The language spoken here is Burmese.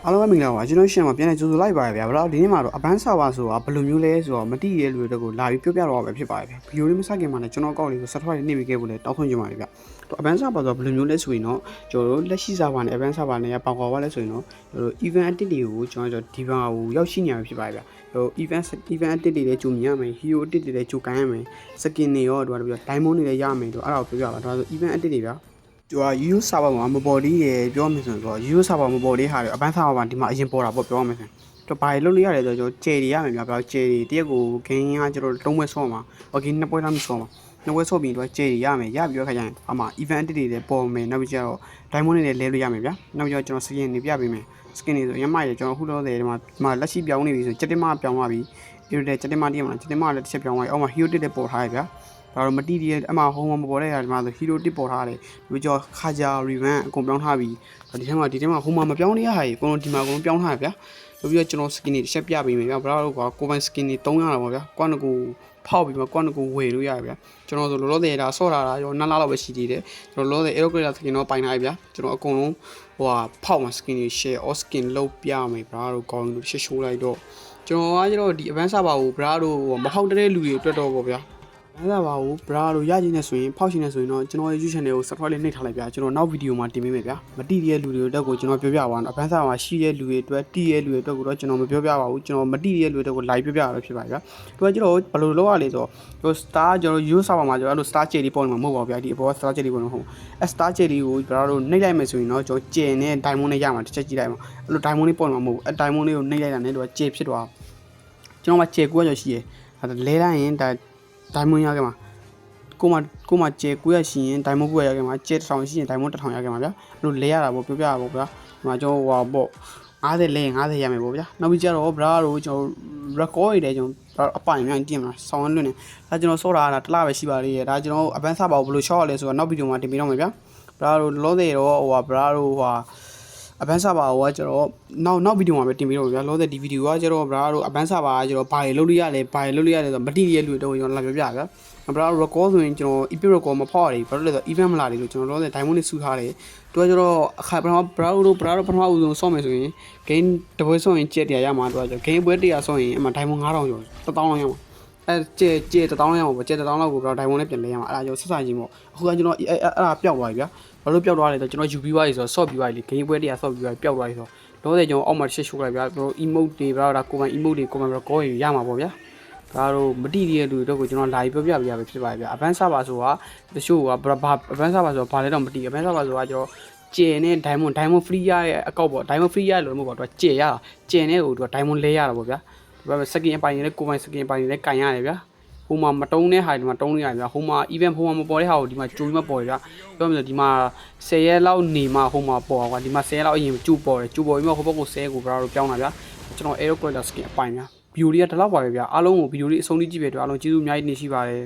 အားလုံးပဲမင်္ဂလာပါကျွန်တော်ရှင်းမှာပြန်နေကြိုဆိုလိုက်ပါရဗျာဗလားဒီနေ့မှာတော့အပန်းစာပါဆိုတာဘယ်လိုမျိုးလဲဆိုတော့မတိရဲလူတွေကိုလာပြီးပြောပြတော့ပဲဖြစ်ပါတယ်ဗျာဗီဒီယိုလေးမစခင်မှာလည်းကျွန်တော်အကောက်လေးကို subscribe နှိပ်ပေးခဲ့ဖို့လည်းတောင်းဆိုချင်ပါတယ်ဗျာတော့အပန်းစာပါဆိုတော့ဘယ်လိုမျိုးလဲဆိုရင်တော့ကျွန်တော်တို့လက်ရှိစာပါနဲ့အပန်းစာပါနဲ့ပေါက်ကွာပါလဲဆိုရင်တော့ကျွန်တော်တို့ event edit တွေကိုကျွန်တော်ဒီဘာကိုရောက်ရှိနေရဖြစ်ပါတယ်ဗျာဟို event edit တွေလည်းကြိုမြင်ရမယ် hero edit တွေလည်းကြိုကိုင်းရမယ် skin တွေရောတို့ပြီးတော့ diamond တွေလည်းရမယ်တို့အဲ့ဒါကိုပြောပြပါဒါဆို event edit တွေဗျာသူက UU server မှာမပေါ်သေးတယ်ပြောမှဆိုတော့ UU server မပေါ်သေးဟာအပန်း server မှာဒီမှာအရင်ပေါ်တာပေါ့ပြောမှဆိုတော့ဘာလို့လုပ်ရလဲဆိုတော့ကျယ်တွေရမယ်များပြောကျယ်တွေတရက်ကို gain ကကျွန်တော်3ပွဲဆော့မှာ okay 2ပွဲလောက်မဆော့မှာ2ပွဲဆော့ပြီးတော့ကျယ်တွေရမယ်ရပြီးတော့ခါကျရင်အမှ event edit တွေလည်းပေါ်မယ်နောက်ပြီးကျတော့ diamond တွေလည်းလဲလို့ရမယ်ဗျာနောက်ပြီးတော့ကျွန်တော် skin တွေပြပေးမယ် skin တွေဆိုရမရကျွန်တော်ခုလို့တယ်ဒီမှာလက်ရှိပြောင်းနေပြီဆိုစက်တင်ဘာပြောင်းသွားပြီဒီလိုတဲ့စက်တင်ဘာတည်းမှာစက်တင်ဘာလည်းတစ်ချက်ပြောင်းသွားပြီအောက်မှာ hero တက်လည်းပေါ်ထားရဗျာဒါတော့မတီးဒီအမှဟိုမှာမပေါ်တဲ့နေရာဒီမှာဆို hero တစ်ပေါ်ထားတယ်ဒီကြောခါဂျာ revamp အကုန်ပြောင်းထားပြီဒီထဲမှာဟိုမှာမပြောင်းနေရဟာကြီးအကုန်လုံးဒီမှာအကုန်ပြောင်းထားရဗျာပြီးတော့ကျွန်တော် skin တွေတစ်ချက်ပြပေးမယ်ဗျာဘယ်တော့ကွာကိုပိုင် skin တွေ300လောက်ပါဗျာကွာနကိုဖောက်ပြီးမှကွာနကိုဝယ်လို့ရဗျာကျွန်တော်ဆိုလောလောဆယ်ဒါဆော့တာရော2လလောက်ပဲရှိသေးတယ်ကျွန်တော်လောလောဆယ် aerocrater skin တော့ပိုင်ထားပြီဗျာကျွန်တော်အကုန်လုံးဟိုဟာဖောက်မှာ skin တွေ share all skin လောက်ပြမယ်ဗျာတို့ကောင်းလို့ရှရှိုးလိုက်တော့ကျွန်တော်ကကျတော့ဒီ advanced server ကိုဗျာတို့မဖောက်တဲ့လူတွေအတွက်တော့ပေါ့ဗျာအဲ့ဒါပါကိုဘရာတို့ရချင်းနေဆိုရင်ဖောက်ရှင်နေဆိုရင်တော့ကျွန်တော်ရဲ့ YouTube channel ကို subscribe လေးနှိပ်ထားလိုက်ဗျာကျွန်တော်နောက်ဗီဒီယိုမှာတင်ပေးမယ်ဗျာမတိတဲ့လူတွေအတွက်ကိုကျွန်တော်ပြောပြပါတော့အပန်းစားမှာရှိတဲ့လူတွေအတွက်တိတဲ့လူတွေအတွက်ကိုတော့ကျွန်တော်မပြောပြပါဘူးကျွန်တော်မတိတဲ့လူတွေအတွက်ကို live ပြောပြရပဲဖြစ်ပါဗျာသူကကျွန်တော်ဘယ်လိုလုပ်ရလဲဆိုတော့ star ကျွန်တော် YouTube server မှာကျွန်တော်အဲ့လို star ချယ်လေးပေါ်နေမှာမဟုတ်ပါဘူးဗျာဒီအပေါ်က star ချယ်လေးပေါ်နေမှာမဟုတ်ဘူး star ချယ်လေးကိုဘရာတို့နှိပ်လိုက်မယ်ဆိုရင်တော့ကျွန်တော်ကျယ်နဲ့ diamond နဲ့ရမှာတစ်ချက်ကြည့်လိုက်မှာအဲ့လို diamond လေးပေါ်နေမှာမဟုတ်ဘူး diamond လေးကိုနှိပ်လိုက်တာနဲ့သူကကျယ်ဖြစ်သွားကျွန်တော်မှကျယ်900ကျော်ရှိတယ်အဲ့လဲလိုက်ရင်ဒါ diamond ရခဲ့မှာကိုမကျဲ900ရှိရင် diamond 900ရခဲ့မှာကျဲ1000ရှိရင် diamond 1000ရခဲ့မှာဗျာအဲ့လိုလဲရတာပေါ့ပြောပြရပါဗျာဒီမှာကျွန်တော်ဟိုပေါ့50လဲ50ရမယ်ပေါ့ဗျာနောက်ပြီးကျတော့ bra တို့ကျွန်တော် record တွေလည်းကျွန်တော်အပိုင်များတင်မလားဆောင်းလွန်းနေဒါကျွန်တော်စောတာတစ်လပဲရှိပါသေးတယ်ဒါကျွန်တော်အပန်းစားပါဘယ်လို short ရလဲဆိုတော့နောက်ဗီဒီယိုမှာတင်ပြတော့မယ်ဗျာ bra တို့လောသေးတော့ဟို bra တို့ဟိုအပန်းစားပါဟိုကကျတော့နောက်ဗီဒီယိုမှာပဲတင်ပြတော့ဗျာလောတဲ့ဒီဗီဒီယိုကကျတော့ bra တို့အပန်းစားပါကကျတော့ဘာတွေလုပ်လို့ရလဲဘာတွေလုပ်လို့ရလဲဆိုတော့မတိရလူတော့ကျွန်တော်လာပြောပြဗျာဘရာ record ဆိုရင်ကျွန်တော် epic record မဖောက်ရဘူးဘာလို့လဲဆိုတော့ event မလာတယ်လို့ကျွန်တော်တို့ diamond လေးစုထားတယ်သူကကျတော့အခါပထမ bra တို့ပထမဦးဆုံးဆော့မယ်ဆိုရင် gain တပွဲဆော့ရင်ကျက်100ရမှာသူကကျ gain ပွဲ100ဆော့ရင်အမှ diamond 9000ကျော်1000လောက်ရမှာအဲကျက်1000လောက်ရမှာပေါ့ကျက်1000လောက်ကို bra diamond နဲ့ပြန်လဲရမှာအဲ့ဒါကြောင့်ဆက်စားချင်းပေါ့အခုကကျွန်တော်အဲ့ဒါပျောက်သွားပြီဗျာဘာလို့ပျောက်သွားလဲဆိုတော့ကျွန်တော် UV ဝါးကြီးဆိုတော့ ဆော့ပြီးသွားပြီလေ gain ပွဲ100ဆော့ပြီးသွားပြီပျောက်သွားပြီဆိုတော့တော့ကျွန်တော်အောက်မှာရှစ်ရှိုးလိုက်ဗျာကျွန်တော် emote တွေ bra ဒါကိုယ်ပိုင် emote တွေကိုယ်ပိုင် record တွေရမှာပေါ့ဗျာဒါတို့မတိတဲ့လူတွေတော့ကိုကျွန်တော်လာပြီးပြောပြပေးရပဲဖြစ်ပါတယ်ဗျာအပန်းစားပါဆိုတာတချို့ကဘာအပန်းစားပါဆိုတာဘာလဲတော့မတိအပန်းစားပါဆိုတာကျွန်တော်ကျယ်နဲ့ diamond free ရတဲ့အကောက်ပေါ့ diamond free ရလို့မဟုတ်ပါတော့ကျယ်ရတာကျယ်နဲ့ကိုသူက diamond လဲရတာပေါ့ဗျာဒီဘက် skin အပိုင်နဲ့ကိုယ်ပိုင် skin အပိုင်နဲ့ကန်ရတယ်ဗျာဟိုမှာမတုံးတဲ့ဟာဒီမှာတုံးနေရတယ်ဗျာဟိုမှာ event ဟိုမှာမပေါ်တဲ့ဟာကိုဒီမှာကျိုးပြီးမှပေါ်ရဗျာပြောမှဆိုဒီမှာ10ရက်လောက်နေမှဟိုမှာပေါ်ကွာဒီမှာ10ရက်လောက်အရင်ကျိုးပေါ်တယ်ကျိုးပေါ်ပြီးမှဟိုဘက်ကို10ကိုဘရာတို့ပြောင်းတာဗျာကျွန်တော် aero collector skin အပိုင်ဗျာဗီဒီယိုလေးကဒီလောက်ပါပဲဗျာအားလုံးကိုဗီဒီယိုလေးအဆုံးထိကြည့်ပေးတော့အားလုံးကျေးဇူးအများကြီးတင်ရှိပါတယ်